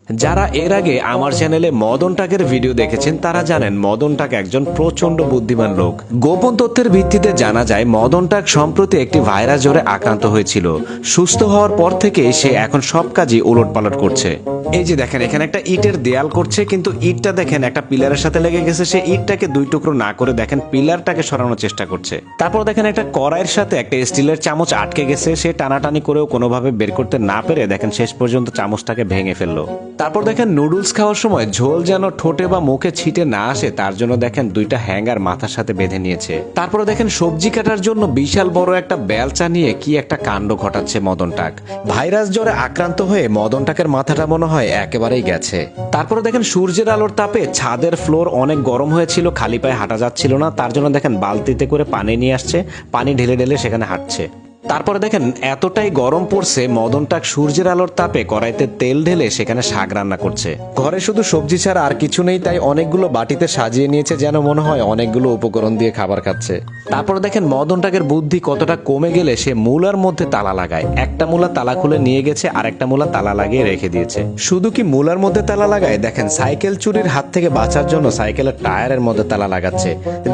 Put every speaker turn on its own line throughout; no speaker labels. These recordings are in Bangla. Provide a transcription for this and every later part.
যারা এর আগে আমার চ্যানেলে মদন টাকের ভিডিও দেখেছেন তারা জানেন মদন টাক একজন প্রচন্ড বুদ্ধিমান লোক। গোপন তথ্যের ভিত্তিতে জানা যায় মদন টাক সম্প্রতি একটি ভাইরাস জ্বরে আক্রান্ত হয়েছিল। সুস্থ হওয়ার পর থেকে সে এখন সব কাজই উলটপালট করছে। এই যে দেখেন এখানে একটা ইটের দেয়াল করছে, কিন্তু ইটটা দেখেন একটা পিলারের সাথে লেগে গেছে। সে ইটটাকে দুই টুকরো না করে দেখেন পিলারটাকে সরানোর চেষ্টা করছে। তারপর দেখেন একটা কড়াইয়ের সাথে একটা স্টিলের চামচ আটকে গেছে। সে টানাটানি করেও কোনোভাবে বের করতে না পেরে দেখেন শেষ পর্যন্ত চামচটাকে ভেঙে ফেললো। তারপর দেখেন নুডলস খাওয়ার সময় ঝোল যেন ঠোঁটে বা মুখে ছিটে না আসে তার জন্য দেখেন দুইটা হ্যাঙ্গার মাথার সাথে বেঁধে নিয়েছে। তারপরে দেখেন সবজি কাটার জন্য বিশাল বড় একটা বেলচা নিয়ে কি একটা কাণ্ড ঘটাচ্ছে মদন টাক। ভাইরাস জ্বরে আক্রান্ত হয়ে মদন টাকের মাথাটা মনে হয় একেবারেই গেছে। তারপরে দেখেন সূর্যের আলোর তাপে ছাদের ফ্লোর অনেক গরম হয়েছিল, খালি পায়ে হাঁটা যাচ্ছিল না। তার জন্য দেখেন বালতিতে করে পানি নিয়ে আসছে, পানি ঢেলে ঢেলে সেখানে হাঁটছে। তারপরে দেখেন এতটাই গরম পড়ছে মদন টাক সূর্যের আলোর তাপে কড়াইতে তেল ঢেলে সেখানে শাক রান্না করছে। ঘরে শুধু সবজি ছাড়া আর কিছু নেই, তাই অনেকগুলো বাটিতে সাজিয়ে নিয়েছে যেন মনে হয় অনেকগুলো উপকরণ দিয়ে খাবার খাচ্ছে। তারপরে দেখেন মদন টাকের বুদ্ধি কতটা কমে গেলে সে মূলার মধ্যে তালা লাগায়। একটা মূলা তালা খুলে নিয়ে গেছে আর একটা মূলা তালা লাগিয়ে রেখে দিয়েছে। শুধু কি মূলার মধ্যে তালা লাগায়, দেখেন সাইকেল চুরির হাত থেকে বাঁচার জন্য সাইকেলের টায়ারের মধ্যে তালা লাগাচ্ছে।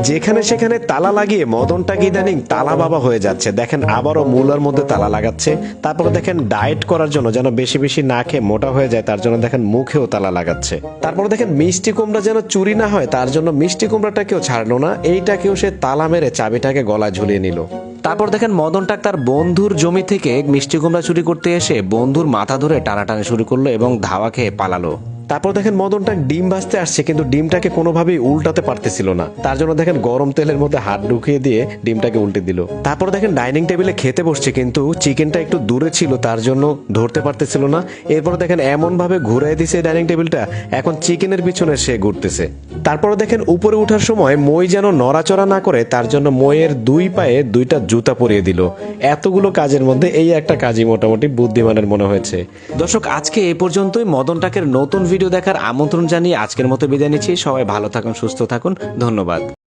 যেখানে সেখানে তালা লাগিয়ে মদন টাক ইদানিং তালা বাবা হয়ে যাচ্ছে। দেখেন আবার মূলার মধ্যে তালা লাগাচ্ছে। তারপরে দেখেন ডায়েট করার জন্য যেন বেশি বেশি না খেয়ে মোটা হয়ে যায় তার জন্য দেখেন মুখেও তালা লাগাচ্ছে। তারপরে দেখেন মিষ্টি কুমড়া যেন চুরি না হয় তার জন্য মিষ্টি কুমড়াটাকেও ছাড়লো না, এইটাকেও সে তালা মেরে চাবিটাকে গলায় ঝুলিয়ে নিল। তারপর দেখেন মদন টাক তার বন্ধুর জমি থেকে মিষ্টি কুমড়া চুরি করতে এসে বন্ধুর মাথা ধরে টানাটানি শুরু করলো এবং ধাওয়া খেয়ে পালালো। তারপর দেখেন মদন টাক ডিম ভাজতে আসছে, কিন্তু ডিমটাকে কোনোভাবেই উল্টাতে পারতেছিল না। তার জন্য দেখেন গরম তেলের মধ্যে হাত ঢুকিয়ে দিয়ে ডিমটাকে উল্টে দিল। তারপর দেখেন ডাইনিং টেবিলে খেতে বসছে, কিন্তু চিকেনটা একটু দূরে ছিল তার জন্য ধরতে পারতেছিল না। এরপর দেখেন এমন ভাবে ঘুরাই দিছে ডাইনিং টেবিলটা, এখন চিকেনের পিছনে সে ঘুরতেছে। তারপর দেখেন উপরে ওঠার সময় মই যেন নড়াচড়া না করে তার জন্য মইয়ের দুই পায়ে দুইটা জুতা পরিয়ে দিল। এতগুলো কাজের মধ্যে এই একটা কাজই মোটামুটি বুদ্ধিমানের মনে হয়েছে। দর্শক আজকে এই পর্যন্তই। মদন টাকের নতুন ভিডিও দেখার আমন্ত্রণ জানিয়ে আজকের মতো বিদায় নিচ্ছি। সবাই ভালো থাকুন, সুস্থ থাকুন, ধন্যবাদ।